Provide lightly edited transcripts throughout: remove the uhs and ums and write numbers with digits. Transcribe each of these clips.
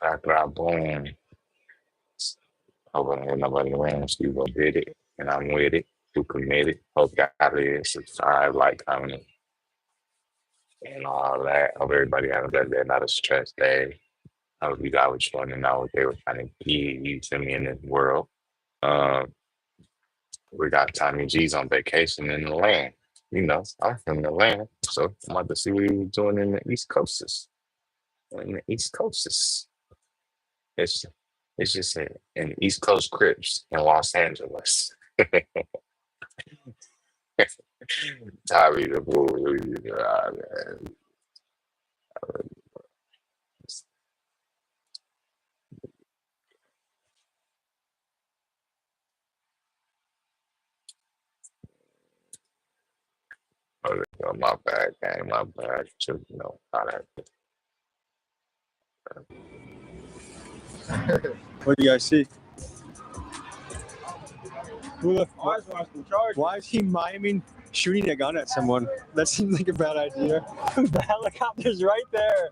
After I boom, over here, nobody wins. You go did it, and I'm with it. You committed. Hope y'all is subscribe, like, comment, and all that. Hope everybody have a good day, not a stress day. Hope you guys was fun and know what they were trying to give you to me in this world. Um, we got Tommy G's on vacation in the land. You know, I'm from the land, so I'm about to see what he was doing in the East Coasts. In the East Coasts. It's it's just in East Coast Crips in Los Angeles. Tommy the fool. My bad, gang, my bad. Should know how that. What do you guys see? Why is he miming shooting a gun at someone? That seems like a bad idea. The helicopter's right there.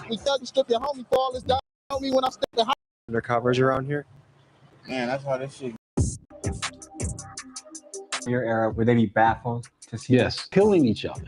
We thought you stripped your homie for all this down on me when I stepped in. Undercovers around here. Man, that's how this shit. Your era, would they be baffled to see Yes, killing each other.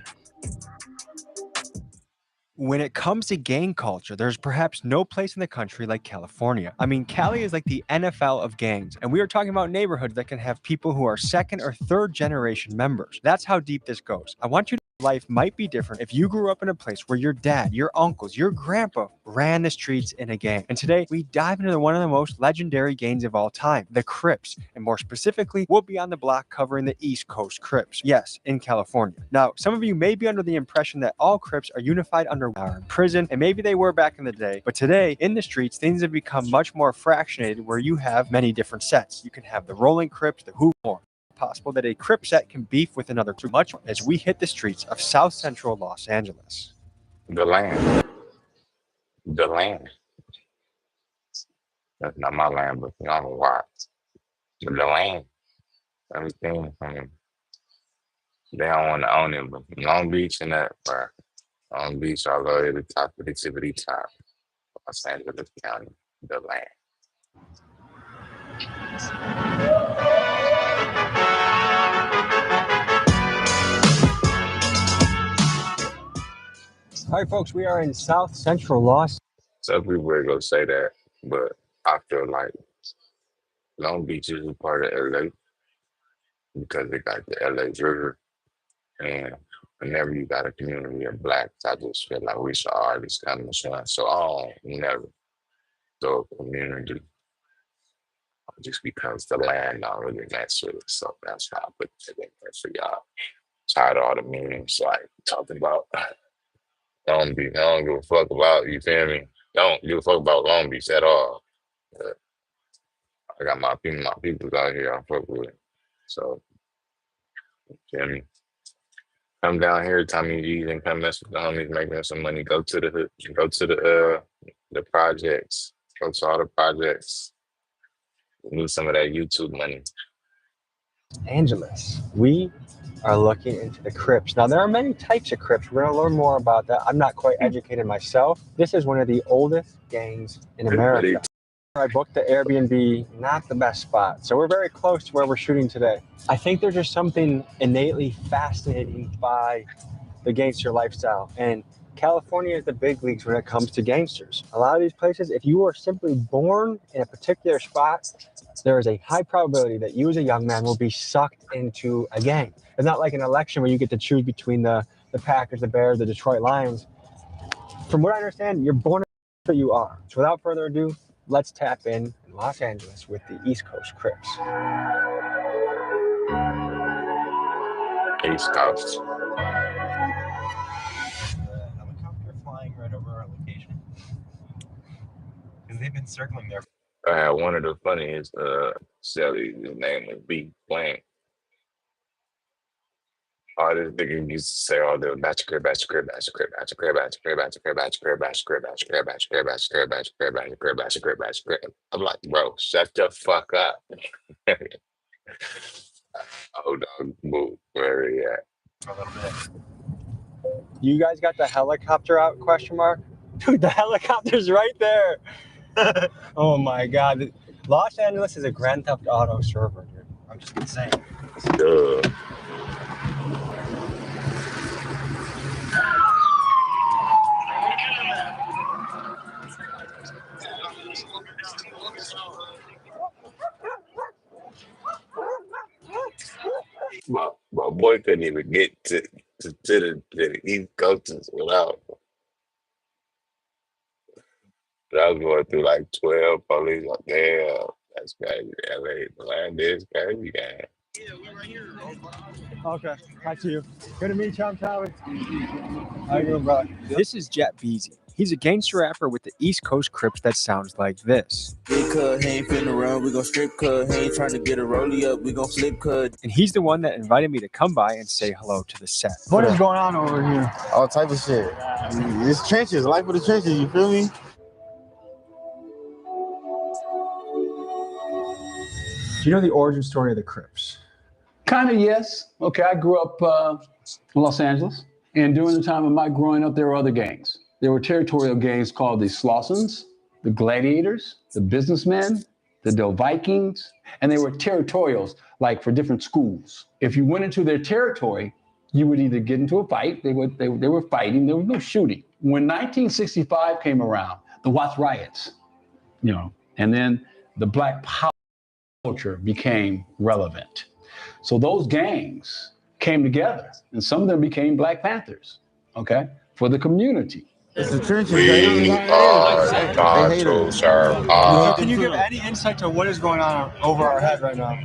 When it comes to gang culture, there's perhaps no place in the country like California. I mean, Cali is like the NFL of gangs, and we are talking about neighborhoods that can have people who are second or third generation members. That's how deep this goes. I want you to know life might be different if you grew up in a place where your dad, your uncles, your grandpa ran the streets in a gang. And today, we dive into one of the most legendary gangs of all time, the Crips. And more specifically, we'll be on the block covering the East Coast Crips. Yes, in California. Now, some of you may be under the impression that all Crips are unified under are in prison, and maybe they were back in the day, but today in the streets things have become much more fractionated where you have many different sets. You can have the rolling Crips, the Who more. Possible that a Crip set can beef with another too much as we hit the streets of South Central Los Angeles. The land. The land. That's not my land, but you know why. The land. Everything. I mean, they don't want to own it, but Long Beach and that, bro. Long Beach all the way to the top of the tippity top. Los Angeles County, the land. All right, folks, we are in South Central Los. Some people were gonna say that, but I feel like Long Beach is a part of LA because they got the LA River, and whenever you got a community of blacks, I just feel like we should always come to shine. So I don't never throw a community just because the land don't really mess with it. So that's how I put it in there for y'all. Tired of all the meetings like talking about Long Beach. I don't give a fuck about, you feel me? Don't give a fuck about Long Beach at all. But I got my people out here I fuck with. So, you feel me? Come down here, Tommy G's, and come mess with the homies, make them some money. Go to the projects. Go to all the projects. We need some of that YouTube money. Angeles. We are looking into the Crips. Now, there are many types of Crips. We're going to learn more about that. I'm not quite educated myself. This is one of the oldest gangs in America. I booked the Airbnb, not the best spot. So we're very close to where we're shooting today. I think there's just something innately fascinating by the gangster lifestyle. And California is the big leagues when it comes to gangsters. A lot of these places, if you are simply born in a particular spot, there is a high probability that you as a young man will be sucked into a gang. It's not like an election where you get to choose between the Packers, the Bears, the Detroit Lions. From what I understand, you're born who you are. So without further ado, let's tap in Los Angeles with the East Coast Crips. East Coast. Helicopter flying right over our location. Because they've been circling there. One of the funniest Sally, his name was B Blank. All this nigga used to say all the batch crib. I'm like, bro, shut the fuck up. Oh dog, move where he at. For a little bit. You guys got the helicopter out? Question mark. Dude, the helicopter's right there. Oh my God, Los Angeles is a Grand Theft Auto server, dude. I'm just insane. Duh. My boy couldn't even get to the East Coast without. I was going through like 12 police. Like, damn, that's crazy. LA, land is crazy, gang. Okay, back to you. Good to meet you. I'm Travis. How you doing, brother? This is Jet Beezy. He's a gangster rapper with the East Coast Crips that sounds like this. Big cut, he ain't finna run, we gon' strip cut. He ain't trying to get a rollie up, we gon' flip cut. And he's the one that invited me to come by and say hello to the set. What is going on over here? All type of shit. It's trenches, life of the trenches, you feel me? Do you know the origin story of the Crips? Kind of, yes. Okay, I grew up in Los Angeles, and during the time of my growing up, there were other gangs. There were territorial gangs called the Slossons, the Gladiators, the Businessmen, the Del Vikings, and they were territorials, like for different schools. If you went into their territory, you would either get into a fight, they were fighting, there was no shooting. When 1965 came around, the Watts riots, and then the Black Power culture became relevant. So those gangs came together, and some of them became Black Panthers, okay, for the community. It's the trenches. We are the Control Sir. So can you give any insight to what is going on over our head right now?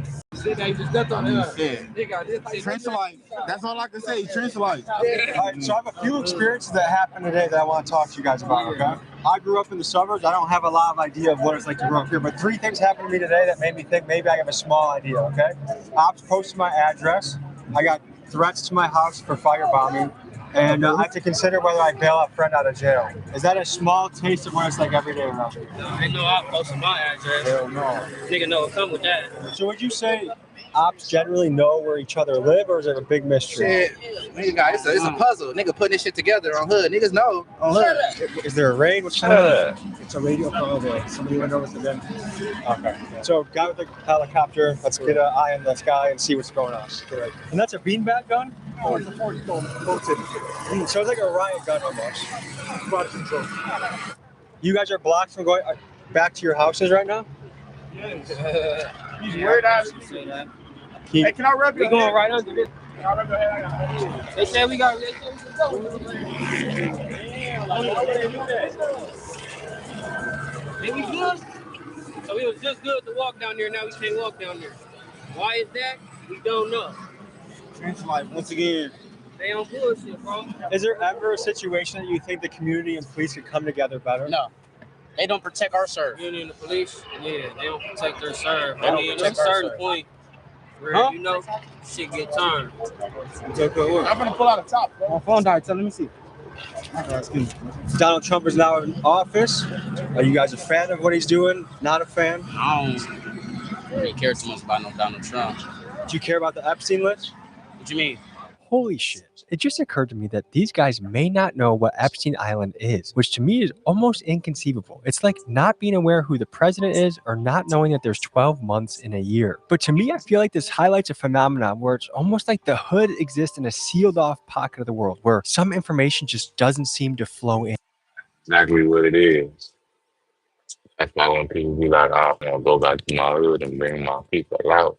Trench life. That's all I can say. Trench life. All right, so I have a few experiences that happened today that I want to talk to you guys about, okay? I grew up in the suburbs. I don't have a lot of idea of what it's like to grow up here, but 3 things happened to me today that made me think maybe I have a small idea, okay? Ops posted my address. I got threats to my house for firebombing, and I have to consider whether I bail a friend out of jail. Is that a small taste of what it's like every day around here? Ain't no op posting my address. Hell no. Nigga know it come with that. So would you say ops generally know where each other live, or is it a big mystery? Shit, nigga, guys, it's a puzzle. Nigga putting this shit together on hood. Niggas know on hood. Is there a raid? What's going on? It's a radio call there. Somebody went over to them. Okay. So, guy with the helicopter. Let's get an eye on the sky and see what's going on. And that's a beanbag gun? Oh, it's a 40 So it's like a riot gun almost. You guys are blocked from going back to your houses right now? These weird ass. Hey, can I rub your We going head? right under this. Can I rub your head? They said we got. Then we good. So it was just good to walk down there. Now we can't walk down there. Why is that? We don't know. Trench life, once again. They on bullshit, bro. Is there ever a situation that you think the community and police could come together better? No. They don't protect our serve. Union and the police, yeah, they don't protect their serve. They don't I mean, protect at a our certain serve. point where, shit get turned. I'm gonna pull out a top, bro. My phone died, so let me see. Donald Trump is now in office. Are you guys a fan of what he's doing? Not a fan? I don't really care too much about no Donald Trump. Do you care about the Epstein list? What you mean? Holy shit. It just occurred to me that these guys may not know what Epstein Island is, which to me is almost inconceivable. It's like not being aware who the president is or not knowing that there's 12 months in a year. But to me, I feel like this highlights a phenomenon where it's almost like the hood exists in a sealed off pocket of the world where some information just doesn't seem to flow in. Exactly what it is. That's why when people be like, I want to go back to my hood and bring my people out.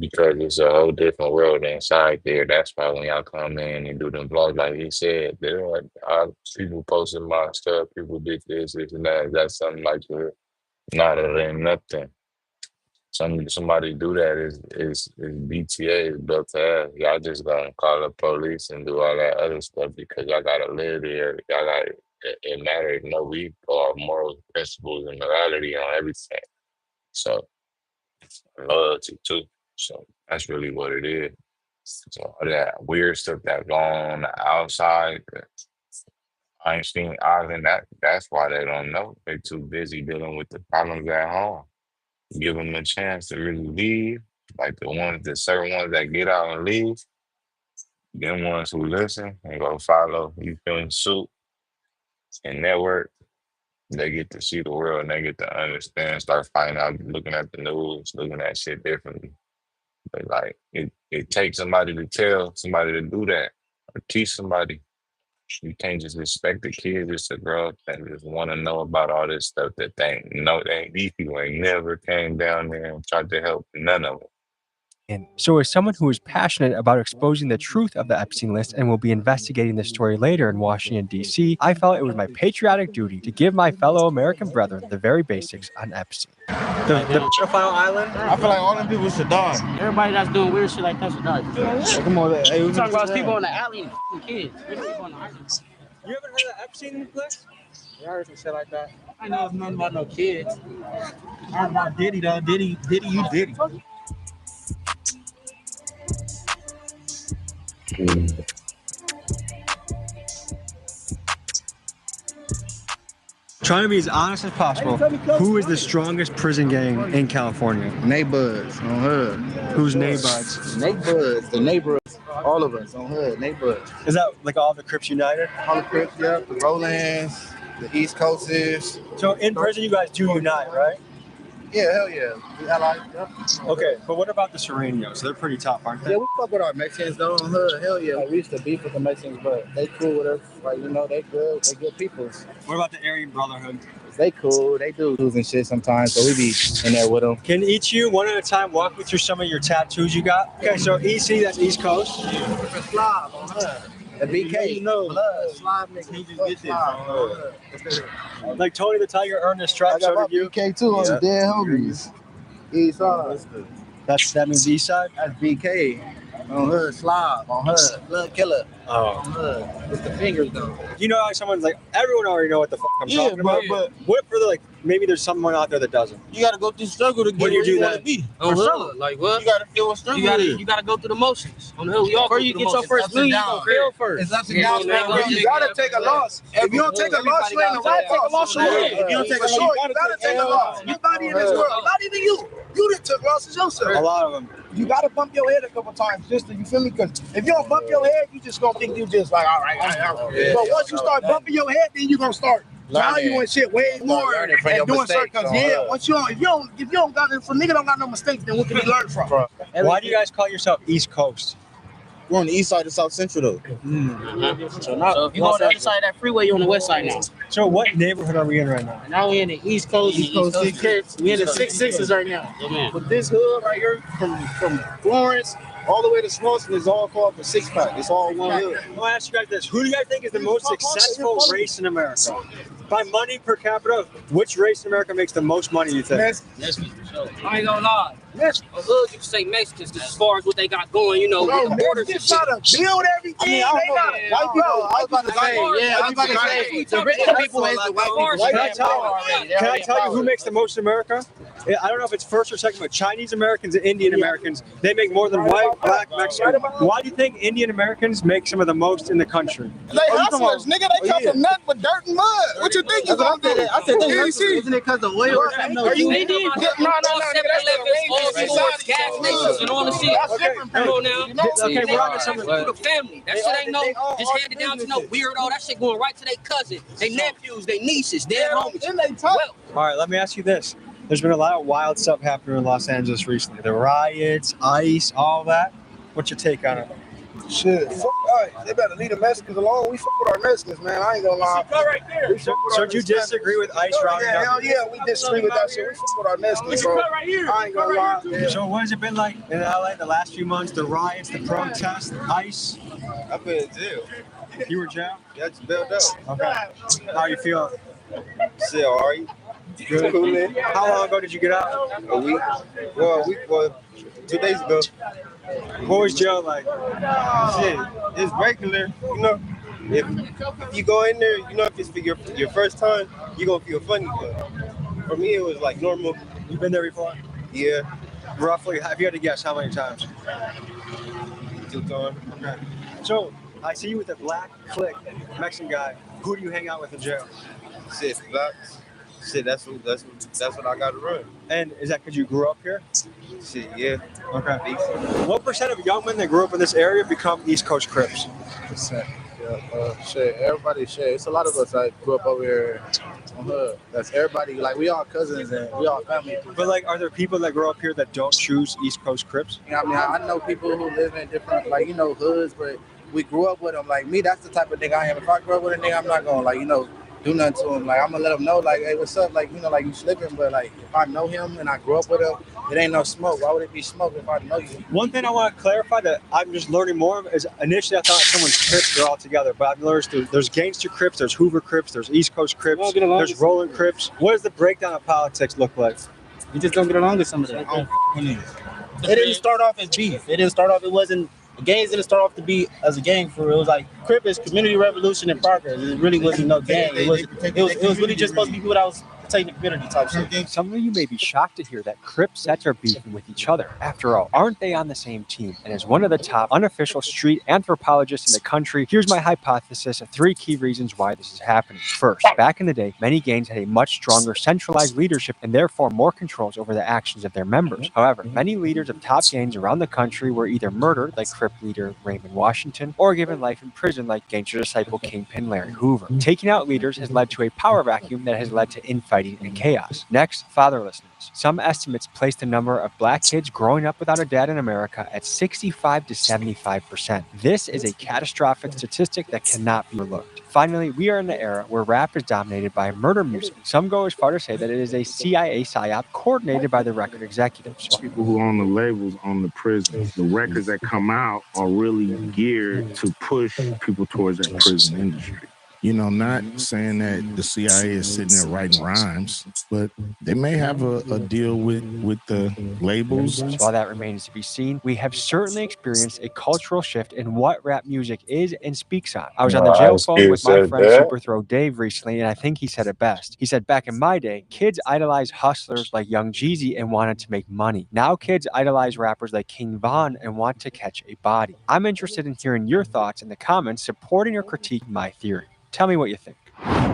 Because it's a whole different world inside there. That's why when y'all come in and do them vlogs, like he said, they're like, people posting my stuff, people did this, and that. That's something like that. Not it ain't nothing. Somebody do that is BTA is built to ass. Y'all just gonna call the police and do all that other stuff because y'all gotta live there. Y'all got it matters. No, we are morals, principles, and morality on everything. So loyalty too. So that's really what it is. So all that weird stuff that going on the outside, Einstein Island, that's why they don't know. They're too busy dealing with the problems at home. Give them a chance to really leave. Like the certain ones that get out and leave, them ones who listen and go follow you feeling suit and network, they get to see the world and they get to understand, start finding out, looking at the news, looking at shit differently. But like it takes somebody to tell somebody to do that or teach somebody. You can't just expect the kids just to grow up and just want to know about all this stuff that they ain't know. These people ain't never came down there and tried to help none of them. And so, as someone who is passionate about exposing the truth of the Epstein list and will be investigating this story later in Washington, D.C., I felt it was my patriotic duty to give my fellow American brethren the very basics on Epstein. The pedophile island? I feel like all them people should die. Everybody that's doing weird shit like that should die. Hey, come on, hey, You talking about people on the alley and kids. People on the island. You ever heard of Epstein list? Yeah, I heard some shit like that. I know nothing about no kids. I heard about Diddy though. Diddy, you Diddy. Trying to be as honest as possible, who is the strongest prison gang in California? Neighbors on Hood. Who's Neighbors? Neighbors, the neighbors, all of us on Hood. Neighbors. Is that like all the Crips United? All the Crips, yeah. The Rolands, the East Coasters. So in prison, you guys do unite, right? Yeah, hell yeah. We allies, yeah. Okay, but what about the Serenios? They're pretty tough, aren't they? Yeah, we fuck with our Mexicans though on Hood. Hell yeah. Like, we used to beef with the Mexicans, but they cool with us. Like, you know, they good. They good people. What about the Aryan Brotherhood? They cool. They do and shit sometimes, so we be in there with them. Can each you, one at a time, walk me through some of your tattoos you got? Okay, so EC, that's East Coast. Slob on Hood. The BK, you know, blood. Slob nigga. He just get this on Hood. Like Tony the Tiger earned his stripes, so did you? BK too on the dead homies. East side. That means East Side? That's BK. On Hood, Slob. On Hood. Blood killer. Oh. On Hood. With the fingers though. You know how someone's like, everyone already know what the fuck I'm talking about? but What for the, like, maybe there's someone out there that doesn't. you gotta go through struggle to get When you where do you that- wanna be. On For Hood, sure. like what? You gotta feel what struggle is. You gotta go through the motions. On the hill, we all Before go you through get the your motions. first Ups and win, you downs. gonna fail first. It's ups and downs, Yeah, man. You gotta take a loss. If you don't take a loss, you ain't a right take a loss. You don't take a loss, you gotta take a loss. Nobody in this world, not even you. You done took losses yourself. A lot of them. You gotta bump your head a couple times just to, you feel me? Because if you don't bump your head, you just gonna think you just like, all right. But once you start bumping your head, then you gonna start valuing shit way more and doing certain. Cause once you don't, if you don't got, if a nigga don't got no mistakes, then what can he learn from? Why do you guys call yourself East Coast? We're on the east side of South Central though. So if you go on the other side of that freeway, you're on the west side now. So what neighborhood are we in right now? Now we in the East Coast. East Coast Kids. We in the 6-6s right now. Yeah, man. But this hood right here, from Florence all the way to Swanson, is all called the 6-pack. It's all one hood. I'll ask you guys this. Who do you guys think is the most successful race in America? By money per capita, which race in America makes the most money, you think? Mexicans, for sure. I ain't gonna lie. On Hood, you can say Mexicans as far as what they got going, you know, with the borders and shit. Build everything. I was about to say, the rich people is the white people. Can I tell you who makes the most in America? I don't know if it's first or second, but Chinese Americans and Indian Americans, they make more than white, black, Mexican. Why do you think Indian Americans make some of the most in the country? They hustlers, nigga. They come from nothing but dirt and mud. What you think you gonna do? I said, isn't it because the oil? They did. No. Stores, gas stations, and all the shit. Come on now. Okay, we're on to something. The family. That shit ain't no just handed down to no weirdo. That shit going right to their cousin, their nephews, their nieces, their homies. All right, let me ask you this. There's been a lot of wild stuff happening in Los Angeles recently. The riots, ICE, all that. What's your take on it? Shit, fuck ICE. They better leave the Mexicans alone. We fuck with our Mexicans, man. I ain't gonna lie. Right there. So do you disagree with ICE rounding Yeah, up? hell yeah, we disagree with that shit. We fuck with our Mexicans, bro. I ain't gonna lie. Yeah. So what has it been like in LA the last few months? The riots, the protests, ICE? I've been in jail. You were in jail? Yeah, I just bailed out. Okay. How are you feeling? Shit, all right. Good. Coolin'. How long ago did you get out? A week. Well, 2 days ago. What was jail like? Shit, it's regular, you know. If you go in there, you know, if it's for your first time, you gonna feel funny. But for me, it was like normal. You been there before? Yeah. Roughly, if you had to guess, how many times? 2 times. Okay. So, I see you with a black clique Mexican guy. Who do you hang out with in jail? Shit, blacks. shit, that's what I got to run. And is that because you grew up here? Shit, yeah. Okay. What percent of young men that grew up in this area become East Coast Crips? Shit, everybody, shit. It's a lot of us that grew up over here on hood. That's everybody. Like, we all cousins and we all family. But like, are there people that grow up here that don't choose East Coast Crips? You know what I mean? I know people who live in different, like, hoods, but we grew up with them. Like, me, that's the type of nigga I am. If I grew up with a nigga, I'm not gonna, like, do nothing to him. Like, I'm gonna let him know, like, hey, what's up? Like, like, you slipping, but like, if I know him and I grew up with him, it ain't no smoke. Why would it be smoke if I know you? One thing I want to clarify that I'm just learning more of is initially I thought someone's Crips are all together, but I've learned there's gangster Crips, there's Hoover Crips, there's East Coast Crips, there's Rolling Crips. What does the breakdown of politics look like? You just don't get along with some of them. It didn't start off as beef. It wasn't. The gangs didn't start off to be as a gang for real. It was like Crip is community revolution in Parker. It really wasn't no gang. It was really just supposed to be people that was protecting the community type shit. Some of you may be shocked to hear that Crip sets are beefing with each other. After all, aren't they on the same team? And as one of the top unofficial street anthropologists in the country, here's my hypothesis of 3 key reasons why this is happening. First, back in the day, many gangs had a much stronger centralized leadership and therefore more controls over the actions of their members. However, many leaders of top gangs around the country were either murdered, like Crip leader Raymond Washington, or given life in prison, like gangster disciple Kingpin Larry Hoover. Taking out leaders has led to a power vacuum that has led to infighting and chaos. Next, fatherlessness. Some estimates place the number of black kids growing up without a dad in America at 65 to 75%. This is a catastrophic statistic that cannot be overlooked. Finally, we are in an era where rap is dominated by murder music. Some go as far to say that it is a CIA psyop coordinated by the record executives. People who own the labels own the prisons. The records that come out are really geared to push people towards that prison industry. Not saying that the CIA is sitting there writing rhymes, but they may have a deal with the labels. So while that remains to be seen, we have certainly experienced a cultural shift in what rap music is and speaks on. I was on the jail phone with my friend Super Throw Dave recently, and I think he said it best. He said, back in my day, kids idolized hustlers like Young Jeezy and wanted to make money. Now kids idolize rappers like King Von and want to catch a body. I'm interested in hearing your thoughts in the comments supporting or critiquing my theory. Tell me what you think.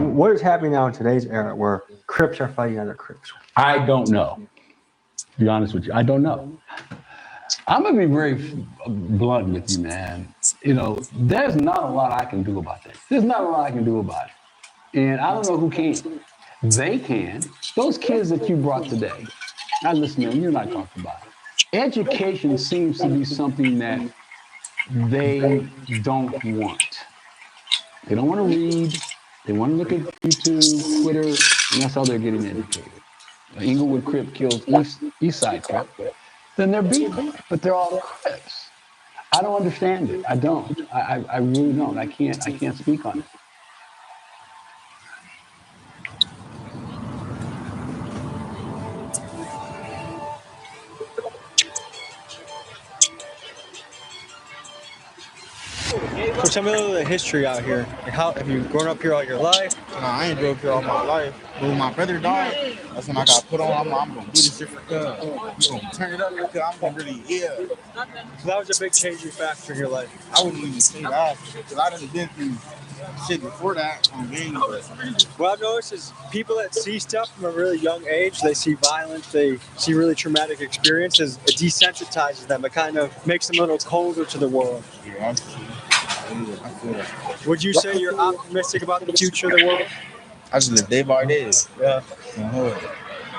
What is happening now in today's era where Crips are fighting other Crips? I don't know. To be honest with you, I don't know. I'm going to be very blunt with you, man. There's not a lot I can do about that. There's not a lot I can do about it. And I don't know who can. They can. Those kids that you brought today, I listen to them, you're not talking about it. Education seems to be something that they don't want. They don't want to read. They want to look at YouTube, Twitter, and that's how they're getting educated. Inglewood Crip kills East Side Crip, then they're beaten, but they're all Crips. I don't understand it. I don't. I really don't. I can't speak on it. So tell me a little of the history out here. Like, how have you grown up here all your life? Nah, I ain't grew up here all my life. But when my brother died, that's when I got put on. I'm gonna do this shit for cuz. I'm gonna turn it up because I'm gonna really, So that was a big changing factor in your life. I wouldn't even say that because I done been through shit before that on games. What I've noticed is people that see stuff from a really young age, they see violence, they see really traumatic experiences, it desensitizes them. It kind of makes them a little colder to the world. Yeah, I feel that. Would you say you're optimistic about the future of the world? I just live day by day. Yeah.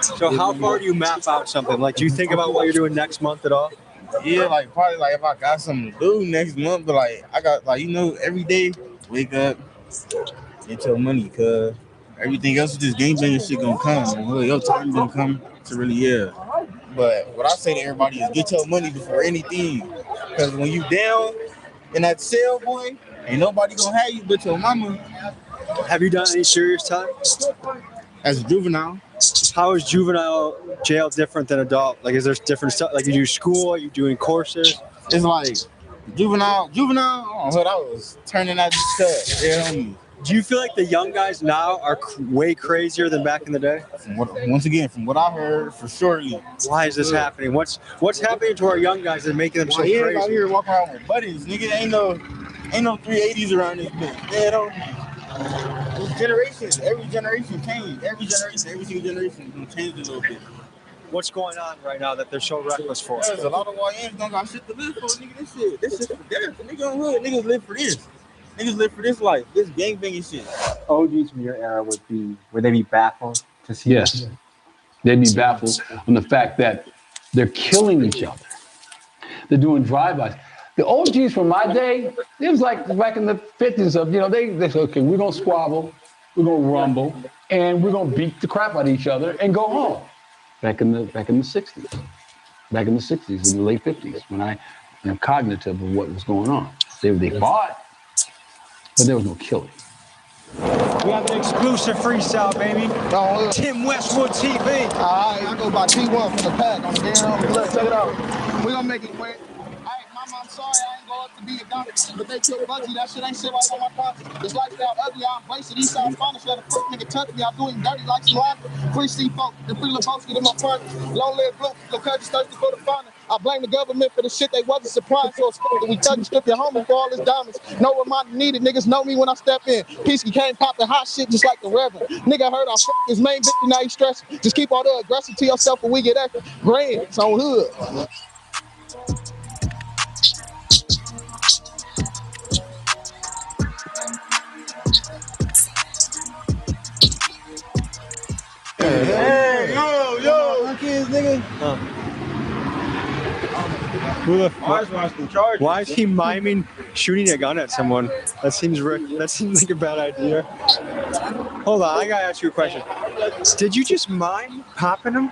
So how far do you map out something? Like, do you think about what you're doing next month at all? Yeah, like probably like if I got something to do next month, but like I got like every day wake up, get your money, cause everything else is just game banging shit gonna come. Your time gonna come to really But what I say to everybody is get your money before anything, cause when you down in that cell, boy, ain't nobody gonna have you but your mama. Have you done any serious time? As a juvenile. How is juvenile jail different than adult? Like, is there different stuff? Like, you do school? Are you doing courses? It's like juvenile. I was turning out stuff. Do you feel like the young guys now are way crazier than back in the day? Once again, from what I heard, for sure. Why is this happening? What's happening to our young guys that making them so crazy? Out here walking around with buddies, nigga. Ain't no 380s around this bitch. Generations, every generation change. Every single generation gonna change a little bit. What's going on right now that they're so reckless for? There's a lot of YNs don't got shit to live for, nigga. This shit for death. Nigga on hood, niggas live for this. Niggas live for this life. This gangbanging shit. OGs from your era would they be baffled to see Yes. this? They'd be baffled on the fact that they're killing each other. They're doing drive-bys. The OGs from my day, it was like back in the 50s of, they said, okay, we're going to squabble, we're going to rumble, and we're going to beat the crap out of each other and go home. Back in the 60s. Back in the 60s, in the late 50s, when I am cognitive of what was going on. They fought, but there was no killing. We have an exclusive freestyle, baby. Tim Westwood TV. All right, I go by T1 from the pack on the damn. Let's check it out. We're gonna make it quick. Hey, mama, I'm sorry I ain't go up to be a doctor, but they killed Bugsy. That shit ain't shit right on my conscience. This lifestyle ugly, I embrace it. Eastside finest, let a first nigga touch me. I do him dirty like slime. Free C-folk, the free Lebowski to my partner. Long live blue, the country's thirsty for the founder. I blame the government for the shit they wasn't surprised. So it's that we thug and strip your homie for all his diamonds. No reminder needed. Niggas know me when I step in. Peasky came popping hot shit just like the Reverend. Nigga heard I f his main bitch, now he stressing. Just keep all the aggression to yourself when we get extra. Grand, it's on hood. Hey, yo, kids, nigga. Why is he miming shooting a gun at someone? That seems like a bad idea. Hold on, I gotta ask you a question. Did you just mime popping him?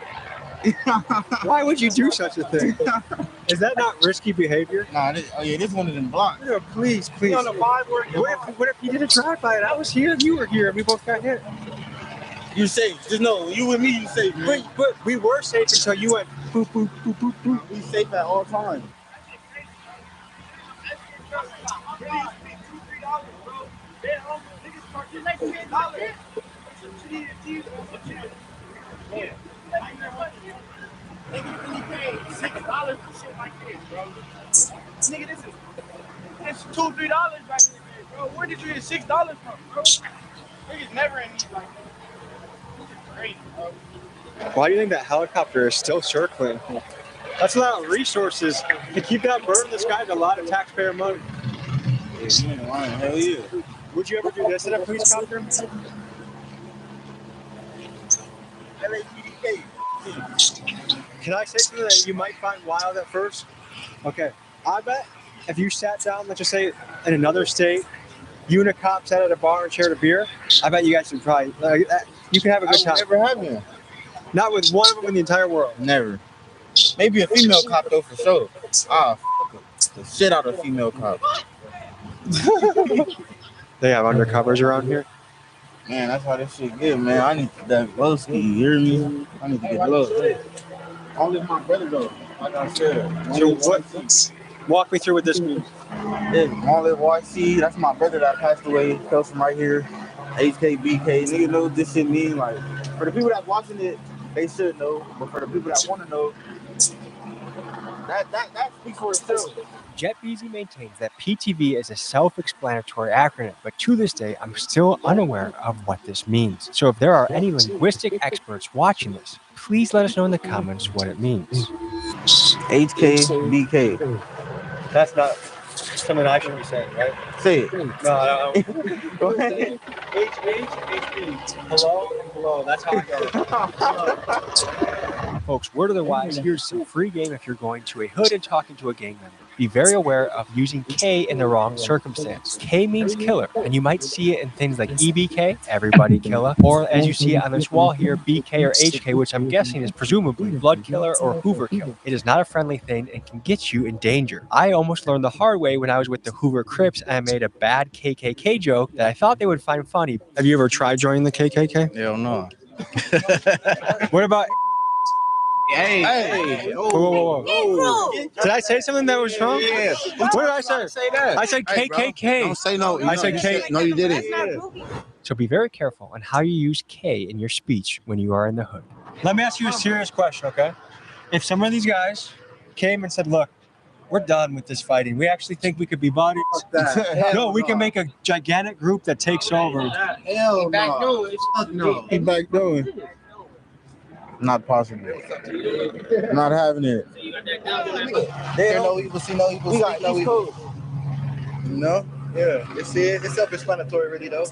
Why would you do such a thing? Is that not risky behavior? Nah, this one of them blocks. No, please. What if you did a drive-by and I was here and you were here and we both got hit? You safe. Just know, you and me, you safe, man. But we were safe until you went boop, boop, boop, boop, boop. We safe at all times. Nigga really paid $6 for shit like this, bro. Nigga, this is $2-3 back in the day, bro. Where did you get $6 from, bro? Niggas never in these like this. This is crazy, bro. Why do you think that helicopter is still circling? That's a lot of resources to keep that bird in the sky. Is a lot of taxpayer money. Hell yeah. Would you ever do this in a police copter? Can I say something that you might find wild at first? Okay, I bet if you sat down, let's just say in another state, you and a cop sat at a bar and shared a beer, I bet you guys would probably, you could have a good time. Never have been. Not with one of them in the entire world. Never. Maybe a female cop though, for sure. The shit out of a female cop. They have undercovers around here. Man, that's how this shit get, man. I need that low ski, you hear me? I need to get low. Only my brother though, like I said. So what? Walk me through what this means. Yeah, Long Live YC, that's my brother that passed away. Comes from right here. HK, BK. Nigga know what this shit mean. Like, for the people that's watching it, they should know. But for the people that want to know, that speaks for itself. Jet Beasy maintains that PTV is a self-explanatory acronym, but to this day, I'm still unaware of what this means. So if there are any linguistic experts watching this, please let us know in the comments what it means. HKBK. That's not something I should be saying, right? Say it. No. Go ahead. HH. Hello and hello. That's how I go. Folks, word of the wise, here's some free game if you're going to a hood and talking to a gang member. Be very aware of using K in the wrong circumstance. K means killer, and you might see it in things like EBK, everybody killer, or as you see it on this wall here, BK or HK, which I'm guessing is presumably blood killer or Hoover killer. It is not a friendly thing and can get you in danger. I almost learned the hard way when I was with the Hoover Crips and I made a bad KKK joke that I thought they would find funny. Have you ever tried joining the KKK? Hell no. What about... Hey. Whoa. Did I say something that was wrong? Yeah. What did I say? I said KKK. Don't say no. I said K. No, you didn't. So be very careful on how you use K in your speech when you are in the hood. Let me ask you a serious question, okay? If some of these guys came and said, look, We're done with this fighting. We actually think we could be buddies. No, we can make a gigantic group that takes over. Hell no. No. He back doing. Not possible. Not having it. They know evil, see no evil, speak no evil. No? Yeah, it's self-explanatory, really though.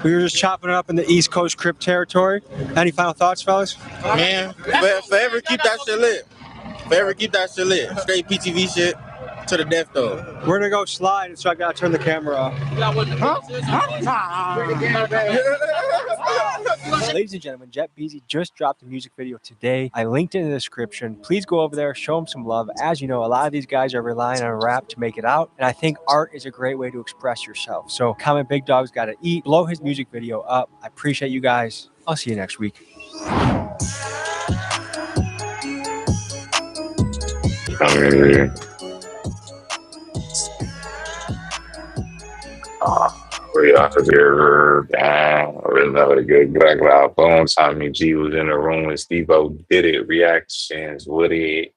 We were just chopping it up in the East Coast Crip territory. Any final thoughts, fellas? Man, forever keep that shit lit. Forever keep that shit lit. Straight PTV shit to the death though. We're gonna go slide, so I gotta turn the camera off. Ladies and gentlemen, Jet Beezy just dropped a music video today. I linked it in the description. Please go over there, show him some love. As you know, a lot of these guys are relying on rap to make it out, and I think art is a great way to express yourself. So comment Big Dog's Gotta Eat. Blow his music video up. I appreciate you guys. I'll see you next week. We out here, damn, another good black phone. Tommy G was in the room and Steve-O did it. Reactions with it.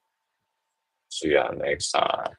See y'all next time.